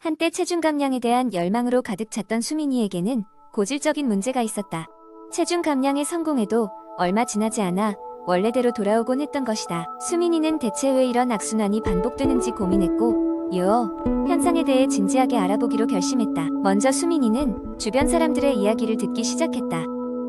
한때 체중 감량에 대한 열망으로 가득 찼던 수민이에게는 고질적인 문제가 있었다. 체중 감량에 성공해도 얼마 지나지 않아 원래대로 돌아오곤 했던 것이다. 수민이는 대체 왜 이런 악순환이 반복되는지 고민했고 유어 현상에 대해 진지하게 알아보기로 결심했다. 먼저 수민이는 주변 사람들의 이야기를 듣기 시작했다.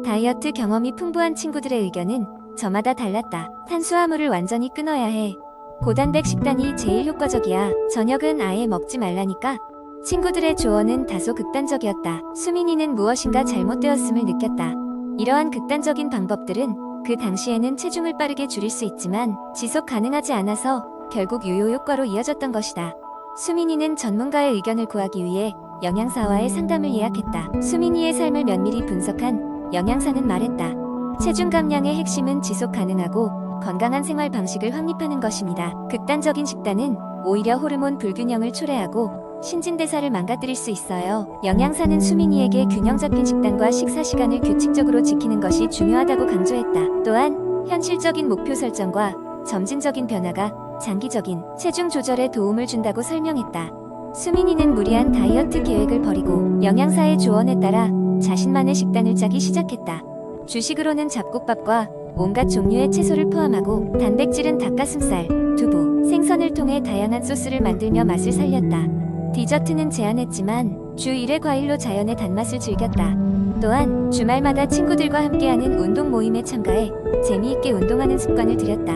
다이어트 경험이 풍부한 친구들의 의견은 저마다 달랐다. 탄수화물을 완전히 끊어야 해. 고단백 식단이 제일 효과적이야. 저녁은 아예 먹지 말라니까. 친구들의 조언은 다소 극단적이었다. 수민이는 무엇인가 잘못되었음을 느꼈다. 이러한 극단적인 방법들은 그 당시에는 체중을 빠르게 줄일 수 있지만 지속 가능하지 않아서 결국 유효 효과로 이어졌던 것이다. 수민이는 전문가의 의견을 구하기 위해 영양사와의 상담을 예약했다. 수민이의 삶을 면밀히 분석한 영양사는 말했다. 체중 감량의 핵심은 지속 가능하고 건강한 생활 방식을 확립하는 것입니다. 극단적인 식단은 오히려 호르몬 불균형을 초래하고 신진대사를 망가뜨릴 수 있어요. 영양사는 수민이에게 균형 잡힌 식단과 식사 시간을 규칙적으로 지키는 것이 중요하다고 강조했다. 또한 현실적인 목표 설정과 점진적인 변화가 장기적인 체중 조절에 도움을 준다고 설명했다. 수민이는 무리한 다이어트 계획을 버리고 영양사의 조언에 따라 자신만의 식단을 짜기 시작했다. 주식으로는 잡곡밥과 온갖 종류의 채소를 포함하고 단백질은 닭가슴살, 두부, 생선을 통해 다양한 소스를 만들며 맛을 살렸다. 디저트는 제한했지만 주 1회 과일로 자연의 단맛을 즐겼다. 또한 주말마다 친구들과 함께하는 운동 모임에 참가해 재미있게 운동하는 습관을 들였다.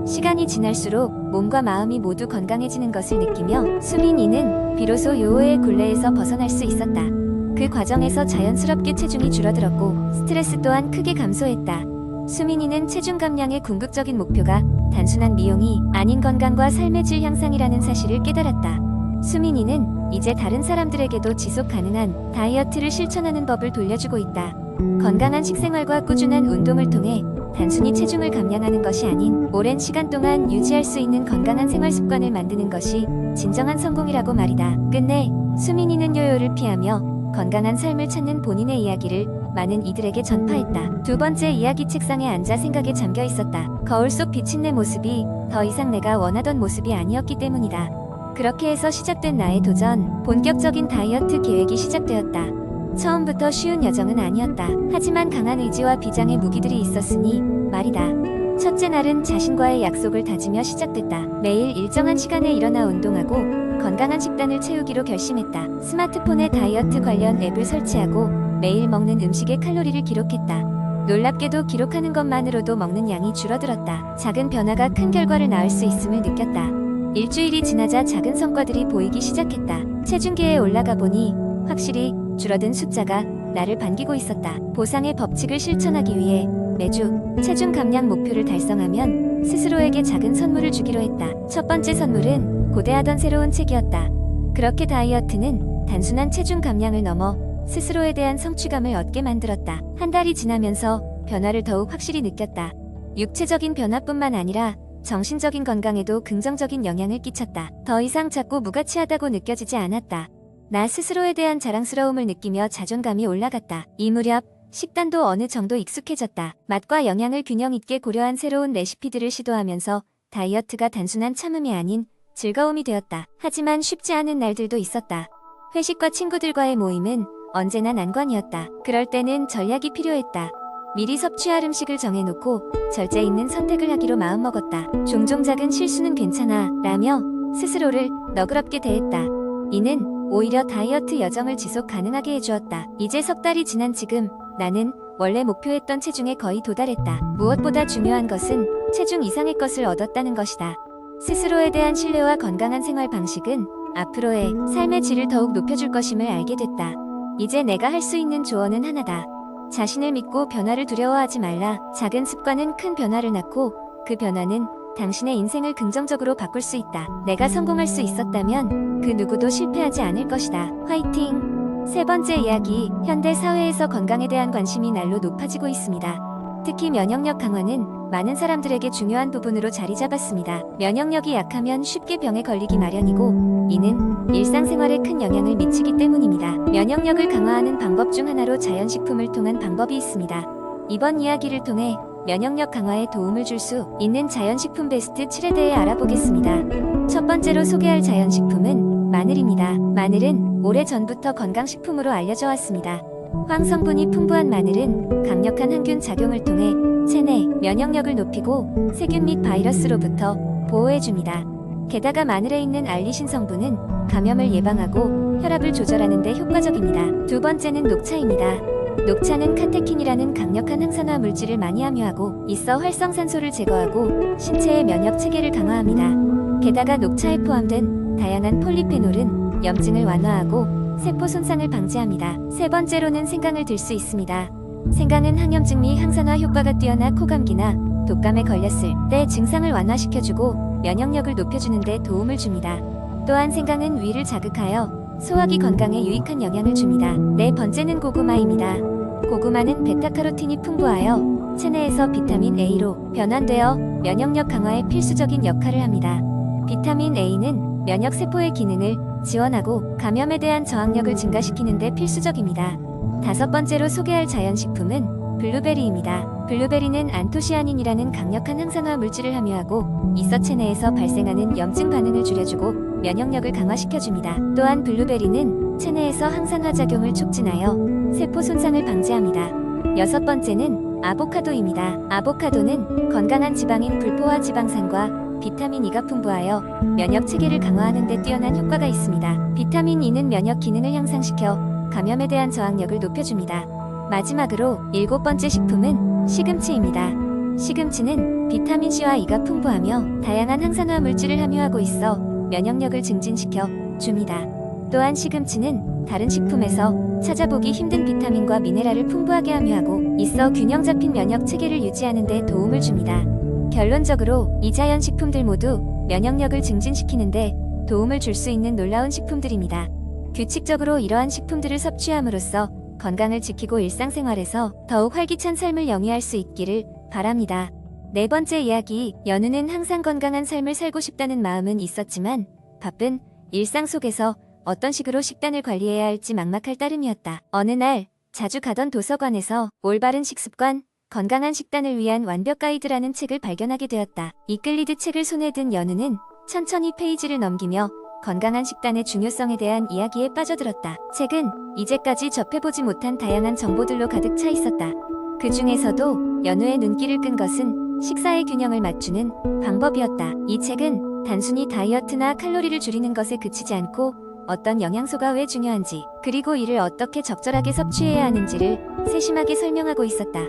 시간이 지날수록 몸과 마음이 모두 건강해지는 것을 느끼며 수민이는 비로소 요오의 굴레에서 벗어날 수 있었다. 그 과정에서 자연스럽게 체중이 줄어들었고 스트레스 또한 크게 감소했다. 수민이는 체중 감량의 궁극적인 목표가 단순한 미용이 아닌 건강과 삶의 질 향상이라는 사실을 깨달았다. 수민이는 이제 다른 사람들에게도 지속 가능한 다이어트를 실천하는 법을 돌려주고 있다. 건강한 식생활과 꾸준한 운동을 통해 단순히 체중을 감량하는 것이 아닌 오랜 시간 동안 유지할 수 있는 건강한 생활 습관을 만드는 것이 진정한 성공이라고 말이다. 끝내 수민이는 요요를 피하며 건강한 삶을 찾는 본인의 이야기를 많은 이들에게 전파했다. 두 번째 이야기 책상에 앉아 생각에 잠겨 있었다. 거울 속 비친 내 모습이 더 이상 내가 원하던 모습이 아니었기 때문이다. 그렇게 해서 시작된 나의 도전, 본격적인 다이어트 계획이 시작되었다. 처음부터 쉬운 여정은 아니었다. 하지만 강한 의지와 비장의 무기들이 있었으니 말이다. 첫째 날은 자신과의 약속을 다지며 시작됐다. 매일 일정한 시간에 일어나 운동하고 건강한 식단을 채우기로 결심했다. 스마트폰에 다이어트 관련 앱을 설치하고 매일 먹는 음식의 칼로리를 기록했다. 놀랍게도 기록하는 것만으로도 먹는 양이 줄어들었다. 작은 변화가 큰 결과를 낳을 수 있음을 느꼈다. 일주일이 지나자 작은 성과들이 보이기 시작했다. 체중계에 올라가 보니 확실히 줄어든 숫자가 나를 반기고 있었다. 보상의 법칙을 실천하기 위해 매주 체중 감량 목표를 달성하면 스스로에게 작은 선물을 주기로 했다. 첫 번째 선물은 고대하던 새로운 책이었다. 그렇게 다이어트는 단순한 체중 감량을 넘어 스스로에 대한 성취감을 얻게 만들었다. 한 달이 지나면서 변화를 더욱 확실히 느꼈다. 육체적인 변화뿐만 아니라 정신적인 건강에도 긍정적인 영향을 끼쳤다. 더 이상 작고 무가치하다고 느껴지지 않았다. 나 스스로에 대한 자랑스러움을 느끼며 자존감이 올라갔다. 이 무렵 식단도 어느 정도 익숙해졌다. 맛과 영양을 균형 있게 고려한 새로운 레시피들을 시도하면서 다이어트가 단순한 참음이 아닌 즐거움이 되었다. 하지만 쉽지 않은 날들도 있었다. 회식과 친구들과의 모임은 언제나 난관이었다. 그럴 때는 전략이 필요했다. 미리 섭취할 음식을 정해놓고 절제 있는 선택을 하기로 마음먹었다. 종종 작은 실수는 괜찮아 라며 스스로를 너그럽게 대했다. 이는 오히려 다이어트 여정을 지속 가능하게 해주었다. 이제 석 달이 지난 지금 나는 원래 목표했던 체중에 거의 도달했다. 무엇보다 중요한 것은 체중 이상의 것을 얻었다는 것이다. 스스로에 대한 신뢰와 건강한 생활 방식은 앞으로의 삶의 질을 더욱 높여줄 것임을 알게 됐다. 이제 내가 할 수 있는 조언은 하나다. 자신을 믿고 변화를 두려워하지 말라. 작은 습관은 큰 변화를 낳고 그 변화는 당신의 인생을 긍정적으로 바꿀 수 있다. 내가 성공할 수 있었다면 그 누구도 실패하지 않을 것이다. 화이팅! 세 번째 이야기, 현대 사회에서 건강에 대한 관심이 날로 높아지고 있습니다. 특히 면역력 강화는 많은 사람들에게 중요한 부분으로 자리 잡았습니다. 면역력이 약하면 쉽게 병에 걸리기 마련이고 이는 일상생활에 큰 영향을 미치기 때문입니다. 면역력을 강화하는 방법 중 하나로 자연식품을 통한 방법이 있습니다. 이번 이야기를 통해 면역력 강화에 도움을 줄 수 있는 자연식품 베스트 7에 대해 알아보겠습니다. 첫 번째로 소개할 자연식품은 마늘입니다. 마늘은 오래전부터 건강식품으로 알려져 왔습니다. 황 성분이 풍부한 마늘은 강력한 항균 작용을 통해 체내 면역력을 높이고 세균 및 바이러스로부터 보호해줍니다. 게다가 마늘에 있는 알리신 성분은 감염을 예방하고 혈압을 조절하는 데 효과적입니다. 두 번째는 녹차입니다. 녹차는 카테킨이라는 강력한 항산화 물질을 많이 함유하고 있어 활성산소를 제거하고 신체의 면역 체계를 강화합니다. 게다가 녹차에 포함된 다양한 폴리페놀은 염증을 완화하고 세포 손상을 방지합니다. 세 번째로는 생강을 들 수 있습니다. 생강은 항염증 및 항산화 효과가 뛰어나 코감기나 독감에 걸렸을 때 증상을 완화시켜주고 면역력을 높여주는 데 도움을 줍니다. 또한 생강은 위를 자극하여 소화기 건강에 유익한 영향을 줍니다. 네 번째는 고구마입니다. 고구마는 베타카로틴이 풍부하여 체내에서 비타민 A로 변환되어 면역력 강화에 필수적인 역할을 합니다. 비타민 A는 면역세포의 기능을 지원하고 감염에 대한 저항력을 증가시키는 데 필수적입니다. 다섯 번째로 소개할 자연식품은 블루베리입니다. 블루베리는 안토시아닌이라는 강력한 항산화 물질을 함유하고 있어 체내에서 발생하는 염증 반응을 줄여주고 면역력을 강화시켜줍니다. 또한 블루베리는 체내에서 항산화 작용을 촉진하여 세포 손상을 방지합니다. 여섯 번째는 아보카도입니다. 아보카도는 건강한 지방인 불포화 지방산과 비타민 E가 풍부하여 면역 체계를 강화하는 데 뛰어난 효과가 있습니다. 비타민 E는 면역 기능을 향상시켜 감염에 대한 저항력을 높여줍니다. 마지막으로 일곱 번째 식품은 시금치입니다. 시금치는 비타민 C와 E가 풍부하며 다양한 항산화 물질을 함유하고 있어 면역력을 증진시켜 줍니다. 또한 시금치는 다른 식품에서 찾아보기 힘든 비타민과 미네랄을 풍부하게 함유하고 있어 균형 잡힌 면역 체계를 유지하는 데 도움을 줍니다. 결론적으로 이 자연 식품들 모두 면역력을 증진시키는 데 도움을 줄 수 있는 놀라운 식품들입니다. 규칙적으로 이러한 식품들을 섭취함으로써 건강을 지키고 일상생활에서 더욱 활기찬 삶을 영위할 수 있기를 바랍니다. 네 번째 이야기, 연우는 항상 건강한 삶을 살고 싶다는 마음은 있었지만 바쁜 일상 속에서 어떤 식으로 식단을 관리해야 할지 막막할 따름이었다. 어느 날 자주 가던 도서관에서 올바른 식습관, 건강한 식단을 위한 완벽 가이드라는 책을 발견하게 되었다. 이끌리듯 책을 손에 든 연우는 천천히 페이지를 넘기며 건강한 식단의 중요성에 대한 이야기에 빠져들었다. 책은 이제까지 접해보지 못한 다양한 정보들로 가득 차 있었다. 그 중에서도 연우의 눈길을 끈 것은 식사의 균형을 맞추는 방법이었다. 이 책은 단순히 다이어트나 칼로리를 줄이는 것에 그치지 않고 어떤 영양소가 왜 중요한지, 그리고 이를 어떻게 적절하게 섭취해야 하는지를 세심하게 설명하고 있었다.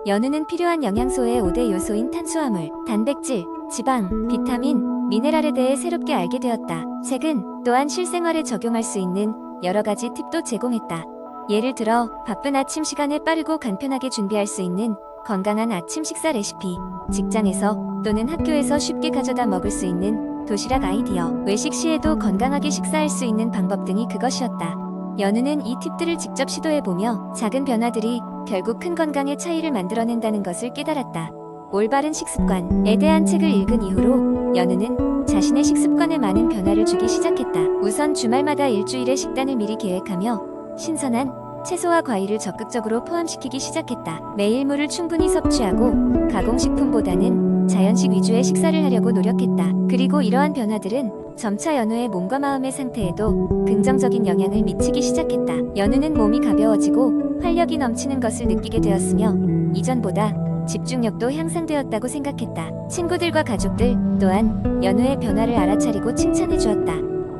연우는 필요한 영양소의 5대 요소인 탄수화물, 단백질, 지방, 비타민, 미네랄에 대해 새롭게 알게 되었다. 책은 또한 실생활에 적용할 수 있는 여러 가지 팁도 제공했다. 예를 들어 바쁜 아침 시간에 빠르고 간편하게 준비할 수 있는 건강한 아침 식사 레시피, 직장에서 또는 학교에서 쉽게 가져다 먹을 수 있는 도시락 아이디어, 외식 시에도 건강하게 식사할 수 있는 방법 등이 그것이었다. 연우는 이 팁들을 직접 시도해보며 작은 변화들이 결국 큰 건강의 차이를 만들어낸다는 것을 깨달았다. 올바른 식습관에 대한 책을 읽은 이후로 연우는 자신의 식습관에 많은 변화를 주기 시작했다. 우선 주말마다 일주일의 식단을 미리 계획하며 신선한 채소와 과일을 적극적으로 포함시키기 시작했다. 매일 물을 충분히 섭취하고 가공식품보다는 자연식 위주의 식사를 하려고 노력했다. 그리고 이러한 변화들은 점차 연우의 몸과 마음의 상태에도 긍정적인 영향을 미치기 시작했다. 연우는 몸이 가벼워지고 활력이 넘치는 것을 느끼게 되었으며 이전보다 집중력도 향상되었다고 생각했다. 친구들과 가족들 또한 연우의 변화를 알아차리고 칭찬해 주었다.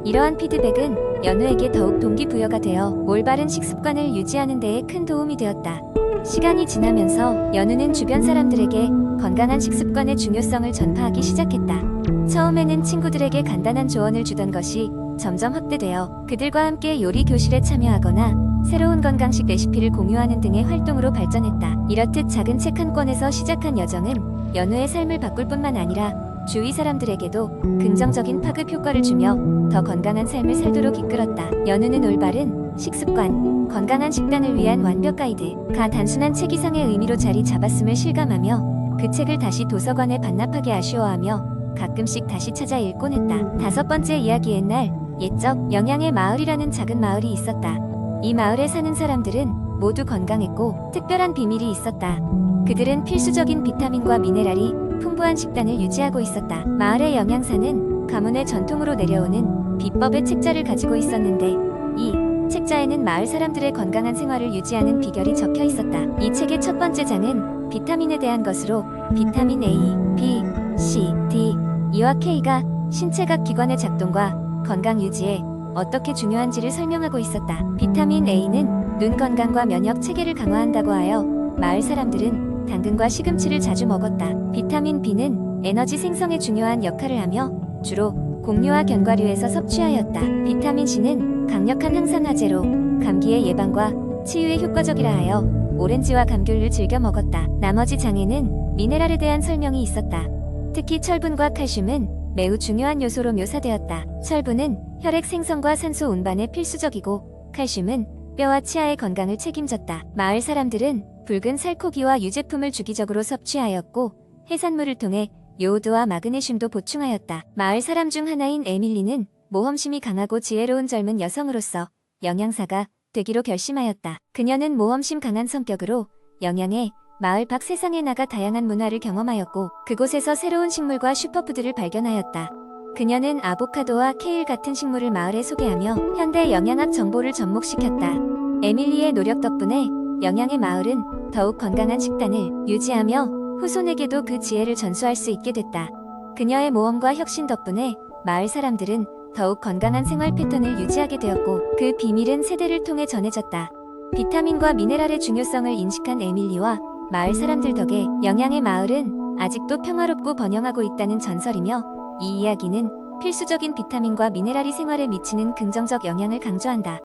이러한 피드백은 연우에게 더욱 동기부여가 되어 올바른 식습관을 유지하는 데에 큰 도움이 되었다. 시간이 지나면서 연우는 주변 사람들에게 건강한 식습관의 중요성을 전파하기 시작했다. 처음에는 친구들에게 간단한 조언을 주던 것이 점점 확대되어 그들과 함께 요리 교실에 참여하거나 새로운 건강식 레시피를 공유하는 등의 활동으로 발전했다. 이렇듯 작은 책 한 권에서 시작한 여정은 연우의 삶을 바꿀 뿐만 아니라 주위 사람들에게도 긍정적인 파급 효과를 주며 더 건강한 삶을 살도록 이끌었다. 연우는 올바른 식습관, 건강한 식단을 위한 완벽 가이드가 단순한 책 이상의 의미로 자리 잡았음을 실감하며 그 책을 다시 도서관에 반납하기 아쉬워하며 가끔씩 다시 찾아 읽곤 했다. 다섯 번째 이야기, 옛날 옛적 영양의 마을이라는 작은 마을이 있었다. 이 마을에 사는 사람들은 모두 건강했고 특별한 비밀이 있었다. 그들은 필수적인 비타민과 미네랄이 풍부한 식단을 유지하고 있었다. 마을의 영양사는 가문의 전통으로 내려오는 비법의 책자를 가지고 있었는데 이 책자에는 마을 사람들의 건강한 생활을 유지하는 비결이 적혀 있었다. 이 책의 첫 번째 장은 비타민에 대한 것으로 비타민 A, B, C, D, E와 K가 신체 각 기관의 작동과 건강 유지에 어떻게 중요한지를 설명하고 있었다. 비타민 A는 눈 건강과 면역 체계를 강화한다고 하여 마을 사람들은 당근과 시금치를 자주 먹었다. 비타민 B는 에너지 생성에 중요한 역할을 하며 주로 곡류와 견과류에서 섭취하였다. 비타민 C는 강력한 항산화제로 감기의 예방과 치유에 효과적이라 하여 오렌지와 감귤을 즐겨 먹었다. 나머지 장에는 미네랄에 대한 설명이 있었다. 특히 철분과 칼슘은 매우 중요한 요소로 묘사되었다. 철분은 혈액 생성과 산소 운반에 필수적이고 칼슘은 뼈와 치아의 건강을 책임졌다. 마을 사람들은 붉은 살코기와 유제품을 주기적으로 섭취하였고 해산물을 통해 요오드와 마그네슘도 보충하였다. 마을 사람 중 하나인 에밀리는 모험심이 강하고 지혜로운 젊은 여성으로서 영양사가 되기로 결심하였다. 그녀는 모험심 강한 성격으로 영양에 마을 밖 세상에 나가 다양한 문화를 경험하였고 그곳에서 새로운 식물과 슈퍼푸드를 발견하였다. 그녀는 아보카도와 케일 같은 식물을 마을에 소개하며 현대 영양학 정보를 접목시켰다. 에밀리의 노력 덕분에 영양의 마을은 더욱 건강한 식단을 유지하며 후손에게도 그 지혜를 전수할 수 있게 됐다. 그녀의 모험과 혁신 덕분에 마을 사람들은 더욱 건강한 생활 패턴을 유지하게 되었고 그 비밀은 세대를 통해 전해졌다. 비타민과 미네랄의 중요성을 인식한 에밀리와 마을 사람들 덕에 영양의 마을은 아직도 평화롭고 번영하고 있다는 전설이며 이 이야기는 필수적인 비타민과 미네랄이 생활에 미치는 긍정적 영향을 강조한다.